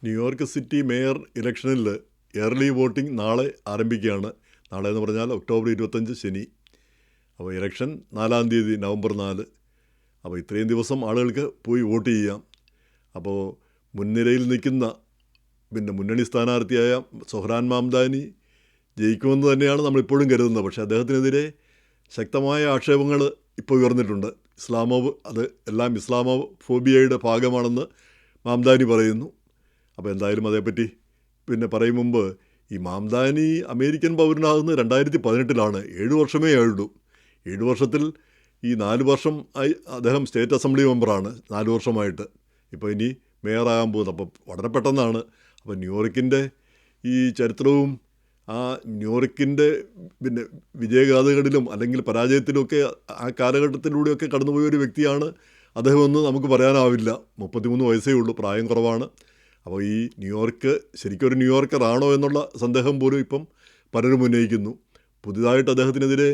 New York city mayor ഇലക്ഷനിൽ early voting നാളെ ആരംഭിക്കുകയാണ്. നാളെ എന്ന് പറഞ്ഞാൽ ഒക്ടോബർ 25 ശനി. അപ്പോൾ ഇലക്ഷൻ 4 തീയതി നവംബർ 4. അപ്പോൾ ഇത്രയും ദിവസം ആളുകൾക്ക് പോയി വോട്ട് ചെയ്യാം. അപ്പോൾ മുൻനിരയിൽ നിൽക്കുന്ന മുന്നണി സ്ഥാനാർത്ഥിയായ സൊഹ്റാൻ മാംദാനി ജയിക്കുമെന്ന് തന്നെയാണ് നമ്മളിപ്പോഴും കരുതുന്നത്. പക്ഷേ അദ്ദേഹത്തിനെതിരെ ശക്തമായ ആക്ഷേപങ്ങൾ ഇപ്പോൾ ഉയർന്നിട്ടുണ്ട്. അത് എല്ലാം ഇസ്ലാമോഫോബിയയുടെ ഭാഗമാണെന്ന് മാംദാനി പറയുന്നു. അപ്പോൾ എന്തായാലും അതേപ്പറ്റി പറയും മുമ്പ് ഈ മാംദാനി അമേരിക്കൻ പൗരനാകുന്നത് 2018 7 വർഷമേ ആയുള്ളൂ. 7 വർഷത്തിൽ ഈ 4 വർഷം ആയി അദ്ദേഹം സ്റ്റേറ്റ് അസംബ്ലി മെമ്പറാണ് 4 വർഷമായിട്ട്. ഇപ്പോൾ ഇനി മേയറാകാൻ പോകുന്നത്. അപ്പോൾ വളരെ പെട്ടെന്നാണ്. അപ്പോൾ ന്യൂയോർക്കിൻ്റെ ഈ ചരിത്രവും ആ ന്യൂയോർക്കിൻ്റെ വിജയഗാഥകളിലും അല്ലെങ്കിൽ പരാജയത്തിലുമൊക്കെ ആ കാലഘട്ടത്തിലൂടെയൊക്കെ കടന്നുപോയ ഒരു വ്യക്തിയാണ് അദ്ദേഹമെന്ന് നമുക്ക് പറയാനാവില്ല. 33 വയസ്സേ ഉള്ളൂ, പ്രായം കുറവാണ്. അപ്പോൾ ഈ ന്യൂയോർക്ക് ശരിക്കും ഒരു ന്യൂയോർക്കറാണോ എന്നുള്ള സന്ദേഹം പോലും ഇപ്പം പലരും ഉന്നയിക്കുന്നു. പുതിയതായിട്ട് അദ്ദേഹത്തിനെതിരെ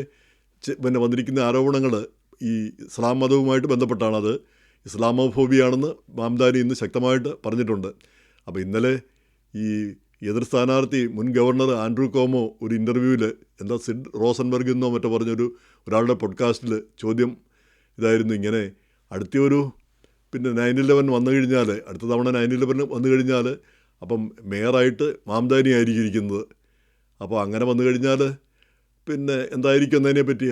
വന്നിരിക്കുന്ന ആരോപണങ്ങൾ ഈ ഇസ്ലാം മതവുമായിട്ട് ബന്ധപ്പെട്ടാണ്. അത് ഇസ്ലാമോഫോബിയാണെന്ന് മാംദാനി ഇന്ന് ശക്തമായിട്ട് പറഞ്ഞിട്ടുണ്ട്. അപ്പോൾ ഇന്നലെ ഈ എതിർ സ്ഥാനാർത്ഥി മുൻ ഗവർണർ ആൻഡ്രൂ കോമോ ഒരു ഇൻ്റർവ്യൂവിൽ സിഡ് റോസൻബർഗ് എന്നോ മറ്റോ പറഞ്ഞൊരു ഒരാളുടെ പോഡ്കാസ്റ്റിൽ ചോദ്യം ഇതായിരുന്നു, ഇങ്ങനെ അടുത്തൊരു 9/11 വന്നു കഴിഞ്ഞാൽ, അടുത്ത തവണ 9/11 വന്നു കഴിഞ്ഞാൽ അപ്പം മേയറായിട്ട് മാംദാനി ആയിരിക്കും ഇരിക്കുന്നത്. അപ്പോൾ അങ്ങനെ വന്നു കഴിഞ്ഞാൽ എന്തായിരിക്കും എന്നതിനെ പറ്റി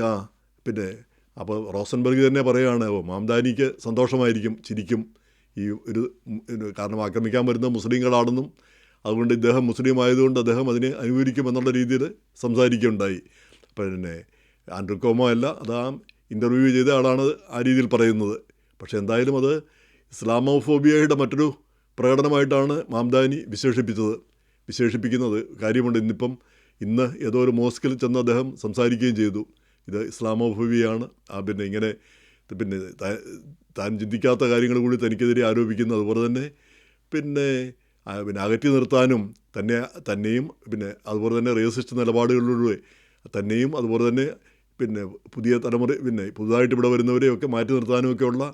അപ്പോൾ റോസൻബർഗ് തന്നെ പറയുകയാണ്, മാംദാനിക്ക് സന്തോഷമായിരിക്കും, ചിരിക്കും. ഈ കാരണം ആക്രമിക്കാൻ വരുന്ന മുസ്ലിങ്ങളാണെന്നും അതുകൊണ്ട് ഇദ്ദേഹം മുസ്ലിം ആയതുകൊണ്ട് അദ്ദേഹം അതിനെ അനുകൂലിക്കുമെന്നുള്ള രീതിയിൽ സംസാരിക്കുകയുണ്ടായി. ആൻഡ്രൂ കോമോ അല്ല, അത് ആ ഇൻ്റർവ്യൂ ചെയ്ത ആളാണ് ആ രീതിയിൽ പറയുന്നത്. പക്ഷേ എന്തായാലും അത് ഇസ്ലാമോഫോബിയയുടെ മറ്റൊരു പ്രകടനമായിട്ടാണ് മാംദാനി വിശേഷിപ്പിക്കുന്നത്. കാര്യമുണ്ട്. ഇന്ന് ഏതോ ഒരു മോസ്കിൽ ചെന്ന് അദ്ദേഹം സംസാരിക്കുകയും ചെയ്തു. ഇത് ഇസ്ലാമോഫോബിയാണ്, ഇങ്ങനെ താൻ ചിന്തിക്കാത്ത കാര്യങ്ങൾ കൂടി തനിക്കെതിരെ ആരോപിക്കുന്നു. അതുപോലെ തന്നെ അകറ്റി നിർത്താനും തന്നെയും അതുപോലെ തന്നെ റേസിസ്റ്റ് നിലപാടുകളിലൂടെ തന്നെയും അതുപോലെ തന്നെ പുതിയ തലമുറ പുതുതായിട്ട് ഇവിടെ വരുന്നവരെയൊക്കെ മാറ്റി നിർത്താനുമൊക്കെയുള്ള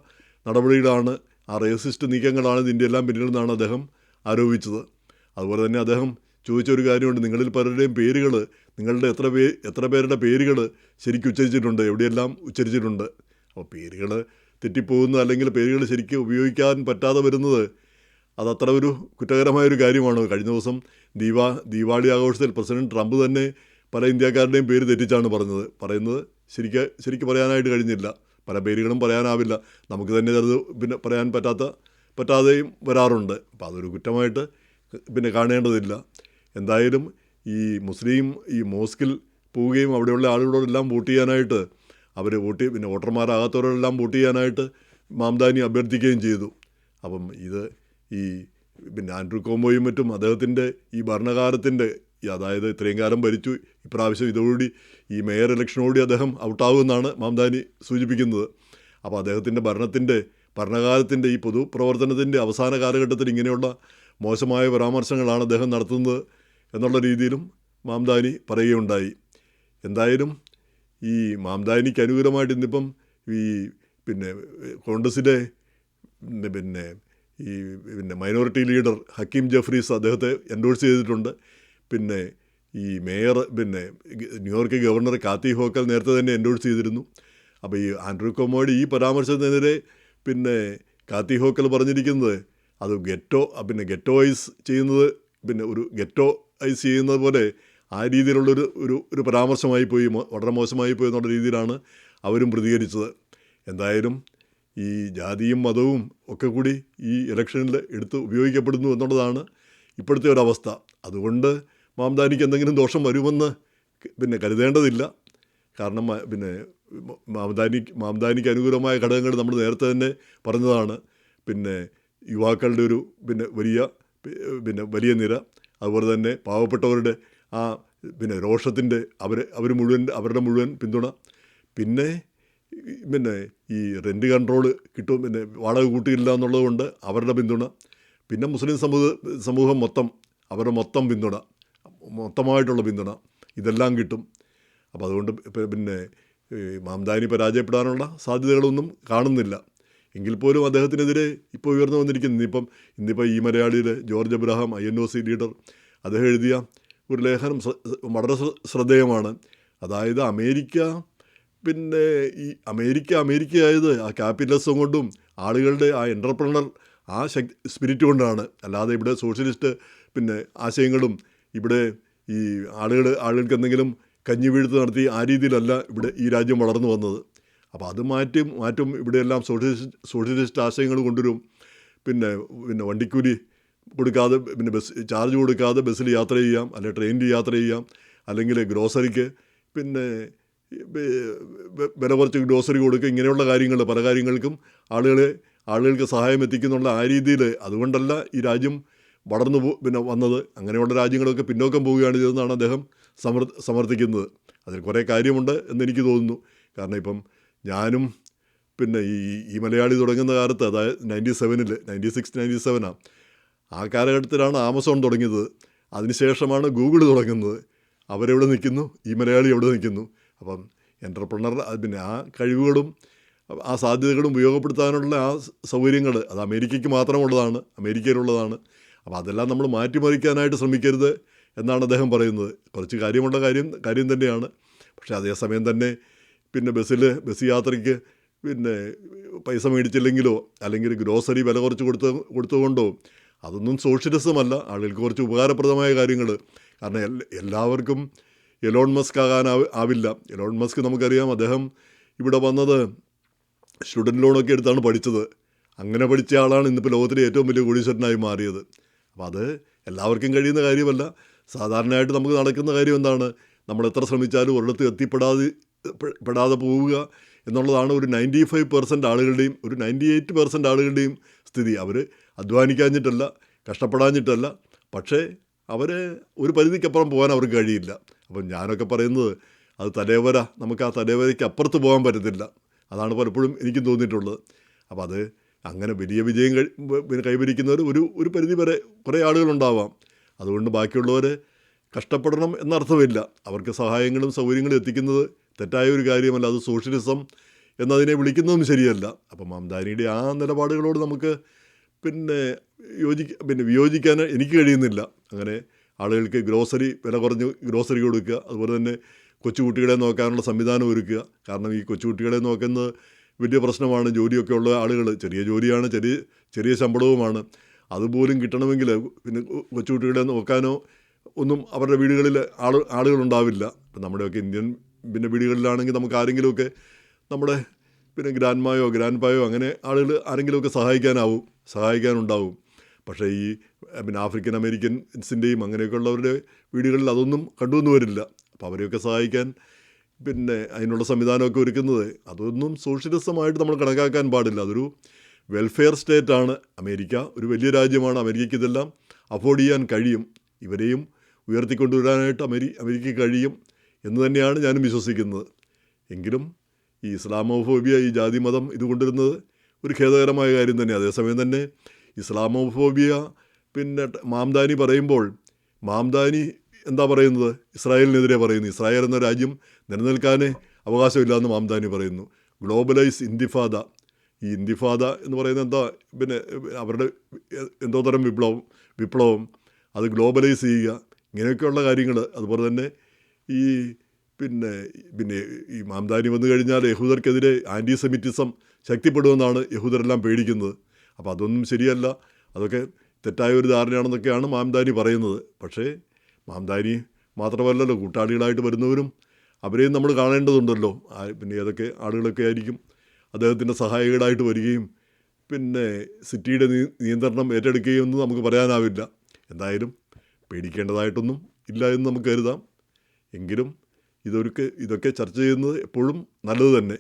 നടപടികളാണ്, ആ റേസിസ്റ്റ് നീക്കങ്ങളാണ് ഇതിൻ്റെ എല്ലാം പിന്നിൽ നിന്നാണ് അദ്ദേഹം ആരോപിച്ചത്. അതുപോലെ തന്നെ അദ്ദേഹം ചോദിച്ചൊരു കാര്യമുണ്ട്, നിങ്ങളിൽ പലരുടെയും പേരുകൾ, നിങ്ങളുടെ എത്ര പേരുടെ പേരുകൾ ശരിക്കും ഉച്ചരിച്ചിട്ടുണ്ട്, എവിടെയെല്ലാം ഉച്ചരിച്ചിട്ടുണ്ട്. അപ്പോൾ പേരുകൾ തെറ്റിപ്പോകുന്നത് അല്ലെങ്കിൽ പേരുകൾ ശരിക്കും ഉപയോഗിക്കാൻ പറ്റാതെ വരുന്നത് അതത്ര ഒരു കുറ്റകരമായൊരു കാര്യമാണ്. കഴിഞ്ഞ ദിവസം ദീപാവലി ആഘോഷത്തിൽ പ്രസിഡന്റ് ട്രംപ് തന്നെ പല ഇന്ത്യക്കാരുടെയും പേര് തെറ്റിച്ചാണ് പറയുന്നത് ശരിക്കും പറയാനായിട്ട് കഴിഞ്ഞില്ല. പല പേരുകളും പറയാനാവില്ല, നമുക്ക് തന്നെ അത് പറയാൻ പറ്റാതെയും വരാറുണ്ട്. അപ്പോൾ അതൊരു കുറ്റമായിട്ട് കാണേണ്ടതില്ല. എന്തായാലും ഈ മോസ്കിൽ പോവുകയും അവിടെയുള്ള ആളുകളോടെല്ലാം വോട്ട് ചെയ്യാനായിട്ട് വോട്ടർമാരാകാത്തവരോടെല്ലാം വോട്ട് ചെയ്യാനായിട്ട് മാംദാനി അഭ്യർത്ഥിക്കുകയും ചെയ്തു. അപ്പം ഇത് ആൻഡ്രൂ കോമോയും മറ്റും അദ്ദേഹത്തിൻ്റെ ഈ ഭരണകാലത്തിൻ്റെ അതായത് ഇത്രയും കാലം ഭരിച്ചു, ഇപ്രാവശ്യം ഇതോടുകൂടി ഈ മേയർ ഇലക്ഷനോടുകൂടി അദ്ദേഹം ഔട്ടാകുമെന്നാണ് മാംദാനി സൂചിപ്പിക്കുന്നത്. അപ്പോൾ അദ്ദേഹത്തിൻ്റെ ഭരണകാലത്തിൻ്റെ ഈ പൊതുപ്രവർത്തനത്തിൻ്റെ അവസാന കാലഘട്ടത്തിൽ ഇങ്ങനെയുള്ള മോശമായ പരാമർശങ്ങളാണ് അദ്ദേഹം നടത്തുന്നത് എന്നുള്ള രീതിയിലും മാംദാനി പറയുകയുണ്ടായി. എന്തായാലും ഈ മാംദാനിക്ക് അനുകൂലമായിട്ട് ഇന്നിപ്പം കോൺഗ്രസിലെ മൈനോറിറ്റി ലീഡർ ഹക്കീം ജഫ്രീസ് അദ്ദേഹത്തെ എൻഡോഴ്സ് ചെയ്തിട്ടുണ്ട്. ഈ mayor New York governor Kathy Hochul നേരത്തെ തന്നെ എൻഡോഴ്സ് ചെയ്തിരുന്നു. അപ്പോൾ ഈ ആൻഡ്രൂ കോമോയുടെ ഈ പരാമർശത്തിനെതിരെ കാത്തി ഹോക്കൽ പറഞ്ഞിരിക്കുന്നത് അത് ഗെറ്റോഐസ് ചെയ്യുന്നത് ഒരു ഗെറ്റോഐസ് ചെയ്യുന്നത് പോലെ ആ രീതിയിലുള്ളൊരു പരാമർശമായി പോയി, വളരെ മോശമായി പോയി എന്നുള്ള രീതിയിലാണ് അവരും പ്രതികരിച്ചത്. എന്തായാലും ഈ ജാതിയും മതവും ഒക്കെ കൂടി ഈ ഇലക്ഷനിൽ എടുത്ത് ഉപയോഗിക്കപ്പെടുന്നു എന്നുള്ളതാണ് ഇപ്പോഴത്തെ ഒരവസ്ഥ. അതുകൊണ്ട് മാംദാനിക്ക് എന്തെങ്കിലും ദോഷം വരുമെന്ന് കരുതേണ്ടതില്ല. കാരണം മാംദാനിക്ക് അനുകൂലമായ ഘടകങ്ങൾ നമ്മൾ നേരത്തെ തന്നെ പറഞ്ഞതാണ്. യുവാക്കളുടെ ഒരു വലിയ നിര, അതുപോലെ തന്നെ പാവപ്പെട്ടവരുടെ ആ രോഷത്തിൻ്റെ അവരുടെ മുഴുവൻ പിന്തുണ, ഈ റെൻറ്റ് കൺട്രോൾ കിട്ടും, വാടക കൂട്ടിയില്ല എന്നുള്ളതുകൊണ്ട് അവരുടെ പിന്തുണ, മുസ്ലിം സമൂഹം അവരുടെ പിന്തുണ, മൊത്തമായിട്ടുള്ള പിന്തുണ ഇതെല്ലാം കിട്ടും. അപ്പോൾ അതുകൊണ്ട് മാംദാനി പരാജയപ്പെടാനുള്ള സാധ്യതകളൊന്നും കാണുന്നില്ല. എങ്കിൽ പോലും അദ്ദേഹത്തിനെതിരെ ഇപ്പോൾ ഉയർന്നു വന്നിരിക്കുന്നു. ഇന്നിപ്പോൾ ഈ മലയാളിയിൽ ജോർജ് എബ്രഹാം INOC ലീഡർ അദ്ദേഹം എഴുതിയ ഒരു ലേഖനം വളരെ ശ്രദ്ധേയമാണ്. അതായത് പിന്നെ ഈ അമേരിക്കയായത് ആ ക്യാപിറ്റലിസം കൊണ്ടും ആളുകളുടെ ആ എൻ്റർപ്രണർ ആ സ്പിരിറ്റ് കൊണ്ടാണ്. അല്ലാതെ ഇവിടെ സോഷ്യലിസ്റ്റ് പിന്നെ ആശയങ്ങളും ഇവിടെ ഈ ആളുകൾക്ക് എന്തെങ്കിലും കഞ്ഞി വീഴ്ത്ത് നടത്തി ആ രീതിയിലല്ല ഇവിടെ ഈ രാജ്യം വളർന്നു വന്നത്. അപ്പോൾ അത് മാറ്റും ഇവിടെയെല്ലാം സോഷ്യലിസ്റ്റ് ആശയങ്ങൾ കൊണ്ടുവരും. പിന്നെ വണ്ടിക്കൂലി കൊടുക്കാതെ പിന്നെ ചാർജ് കൊടുക്കാതെ ബസ്സിൽ യാത്ര ചെയ്യാം, അല്ലെങ്കിൽ ട്രെയിനിൽ യാത്ര ചെയ്യാം, അല്ലെങ്കിൽ ഗ്രോസറിക്ക് പിന്നെ വില കുറച്ച് ഗ്രോസറി കൊടുക്കുക. ഇങ്ങനെയുള്ള കാര്യങ്ങൾ പല കാര്യങ്ങൾക്കും ആളുകൾക്ക് സഹായം എത്തിക്കുന്നുള്ള ആ രീതിയിൽ. അതുകൊണ്ടല്ല ഈ രാജ്യം വളർന്നു വന്നത്. അങ്ങനെയുള്ള രാജ്യങ്ങളൊക്കെ പിന്നോക്കം പോവുകയാണ് ചെയ്തതെന്നാണ് അദ്ദേഹം സമർത്ഥിക്കുന്നത്. അതിൽ കുറേ കാര്യമുണ്ട് എന്നെനിക്ക് തോന്നുന്നു. കാരണം ഇപ്പം ഞാനും പിന്നെ ഈ മലയാളി തുടങ്ങുന്ന കാലത്ത്, അതായത് 96-97 ആ കാലഘട്ടത്തിലാണ് ആമസോൺ തുടങ്ങിയത്. അതിനുശേഷമാണ് ഗൂഗിൾ തുടങ്ങുന്നത്. അവരെവിടെ നിൽക്കുന്നു, ഈ മലയാളി എവിടെ നിൽക്കുന്നു? അപ്പം എൻ്റർപ്രണർ പിന്നെ ആ കഴിവുകളും ആ സാധ്യതകളും ഉപയോഗപ്പെടുത്താനുള്ള ആ സൗകര്യങ്ങൾ അത് അമേരിക്കയിലുള്ളതാണ്. അപ്പോൾ അതെല്ലാം നമ്മൾ മാറ്റിമറിക്കാനായിട്ട് ശ്രമിക്കരുത് എന്നാണ് അദ്ദേഹം പറയുന്നത്. കുറച്ച് കാര്യമുള്ള കാര്യം തന്നെയാണ്. പക്ഷേ അതേസമയം തന്നെ പിന്നെ ബസ് യാത്രയ്ക്ക് പിന്നെ പൈസ മേടിച്ചില്ലെങ്കിലോ അല്ലെങ്കിൽ ഗ്രോസറി വില കുറച്ച് കൊടുത്തുകൊണ്ടോ അതൊന്നും സോഷ്യലിസമല്ല. ആളുകൾക്ക് കുറച്ച് ഉപകാരപ്രദമായ കാര്യങ്ങൾ. കാരണം എല്ലാവർക്കും എലോൺ മസ്ക് ആവില്ല. എലോൺ മസ്ക് നമുക്കറിയാം, അദ്ദേഹം ഇവിടെ വന്നത് സ്റ്റുഡൻറ്റ് ലോണൊക്കെ എടുത്താണ് പഠിച്ചത്. അങ്ങനെ പഠിച്ച ആളാണ് ഇന്നിപ്പോൾ ലോകത്തിലെ ഏറ്റവും വലിയ കോടീശ്വരനായി മാറിയത്. അപ്പോൾ അത് എല്ലാവർക്കും കഴിയുന്ന കാര്യമല്ല. സാധാരണയായിട്ട് നമുക്ക് നടക്കുന്ന കാര്യം എന്താണ്? നമ്മൾ എത്ര ശ്രമിച്ചാലും ഒരിടത്ത് എത്തിപ്പെടാതെ പോവുക എന്നുള്ളതാണ് ഒരു 95% ആളുകളുടെയും ഒരു 98% ആളുകളുടെയും സ്ഥിതി. അവർ അധ്വാനിക്കാഞ്ഞിട്ടല്ല, കഷ്ടപ്പെടാഞ്ഞിട്ടല്ല, പക്ഷേ അവർ ഒരു പരിധിക്കപ്പുറം പോകാൻ അവർക്ക് കഴിയില്ല. അപ്പം ഞാനൊക്കെ പറയുന്നത് അത് നമുക്ക് ആ തലവരയ്ക്ക് അപ്പുറത്ത് പോകാൻ പറ്റത്തില്ല. അതാണ് പലപ്പോഴും എനിക്കും തോന്നിയിട്ടുള്ളത്. അപ്പോൾ അത് അങ്ങനെ വലിയ വിജയം കൈവരിക്കുന്നവർ ഒരു പരിധി വരെ കുറേ ആളുകളുണ്ടാവാം. അതുകൊണ്ട് ബാക്കിയുള്ളവർ കഷ്ടപ്പെടണം എന്നർത്ഥമില്ല. അവർക്ക് സഹായങ്ങളും സൗകര്യങ്ങളും എത്തിക്കുന്നത് തെറ്റായ ഒരു കാര്യമല്ല. അത് സോഷ്യലിസം എന്നതിനെ വിളിക്കുന്നതും ശരിയല്ല. അപ്പം മംദാനിയുടെ ആ നിലപാടുകളോട് നമുക്ക് വിയോജിക്കാൻ എനിക്ക് കഴിയുന്നില്ല. അങ്ങനെ ആളുകൾക്ക് വില കുറഞ്ഞ് ഗ്രോസറി കൊടുക്കുക, അതുപോലെ തന്നെ കൊച്ചുകുട്ടികളെ നോക്കാനുള്ള സംവിധാനം ഒരുക്കുക. കാരണം ഈ കൊച്ചുകുട്ടികളെ നോക്കുന്നത് വലിയ പ്രശ്നമാണ്. ജോലിയൊക്കെ ഉള്ള ആളുകൾ, ചെറിയ ജോലിയാണ്, ചെറിയ ശമ്പളവുമാണ്. അതുപോലും കിട്ടണമെങ്കിൽ പിന്നെ കൊച്ചുകുട്ടികളെ നോക്കാനോ ഒന്നും അവരുടെ വീടുകളിൽ ആളുകളുണ്ടാവില്ല. ഇപ്പം നമ്മുടെയൊക്കെ ഇന്ത്യൻ വീടുകളിലാണെങ്കിൽ നമുക്ക് ആരെങ്കിലുമൊക്കെ നമ്മുടെ ഗ്രാൻഡ്പായോ അങ്ങനെ ആരെങ്കിലുമൊക്കെ സഹായിക്കാനുണ്ടാവും. പക്ഷേ ഈ ആഫ്രിക്കൻ അമേരിക്കൻസിൻ്റെയും അങ്ങനെയൊക്കെ ഉള്ളവരുടെ വീടുകളിൽ അതൊന്നും കണ്ടുവന്നു വരില്ല. അപ്പോൾ അവരെയൊക്കെ സഹായിക്കാൻ അതിനുള്ള സംവിധാനമൊക്കെ ഒരുക്കുന്നത് അതൊന്നും സോഷ്യലിസമായിട്ട് നമ്മൾ കണക്കാക്കാൻ പാടില്ല. അതൊരു വെൽഫെയർ സ്റ്റേറ്റാണ് അമേരിക്ക. ഒരു വലിയ രാജ്യമാണ്. അമേരിക്കയ്ക്ക് ഇതെല്ലാം അഫോർഡ് ചെയ്യാൻ കഴിയും. ഇവരെയും ഉയർത്തിക്കൊണ്ടുവരാനായിട്ട് അമേരിക്കയ്ക്ക് കഴിയും എന്ന് തന്നെയാണ് ഞാനും വിശ്വസിക്കുന്നത്. എങ്കിലും ഈ ഇസ്ലാമോഫോബിയ, ഈ ജാതി മതം ഇത് കൊണ്ടുവരുന്നത് ഒരു ഖേദകരമായ കാര്യം തന്നെ. അതേസമയം തന്നെ ഇസ്ലാമോഫോബിയ മാംദാനി പറയുമ്പോൾ മാംദാനി എന്താ പറയുന്നത്? ഇസ്രായേലിനെതിരെ പറയുന്നു. ഇസ്രായേൽ എന്ന രാജ്യം നിലനിൽക്കാനേ അവകാശമില്ല മാംദാനി പറയുന്നു. ഗ്ലോബലൈസ് ഇന്തിഫാദ. ഈ ഇന്തിഫാദ എന്ന് പറയുന്നത് എന്താ? അവരുടെ എന്തോ തരം വിപ്ലവം അത് ഗ്ലോബലൈസ് ചെയ്യുക, ഇങ്ങനെയൊക്കെയുള്ള കാര്യങ്ങൾ. അതുപോലെ തന്നെ ഈ മാംദാനി വന്നു കഴിഞ്ഞാൽ യഹൂദർക്കെതിരെ ആൻറ്റിസെമിറ്റിസം ശക്തിപ്പെടുമെന്നാണ് യഹൂദരെല്ലാം പേടിക്കുന്നത്. അപ്പോൾ അതൊന്നും ശരിയല്ല. അതൊക്കെ തെറ്റായ ഒരു ധാരണയാണെന്നൊക്കെയാണ് മാംദാനി പറയുന്നത്. പക്ഷേ മാംദാനി മാത്രമല്ലല്ലോ, കൂട്ടാളികളായിട്ട് വരുന്നവരും അവരെയും നമ്മൾ കാണേണ്ടതുണ്ടല്ലോ. ഏതൊക്കെ ആളുകളൊക്കെ ആയിരിക്കും അദ്ദേഹത്തിൻ്റെ സഹായികളായിട്ട് വരികയും സിറ്റിയുടെ നിയന്ത്രണം ഏറ്റെടുക്കുകയും ഒന്നും നമുക്ക് പറയാനാവില്ല. എന്തായാലും പേടിക്കേണ്ടതായിട്ടൊന്നും ഇല്ല എന്ന് നമുക്ക് കരുതാം. എങ്കിലും ഇതൊക്കെ ചർച്ച ചെയ്യുന്നത് എപ്പോഴും നല്ലത് തന്നെ.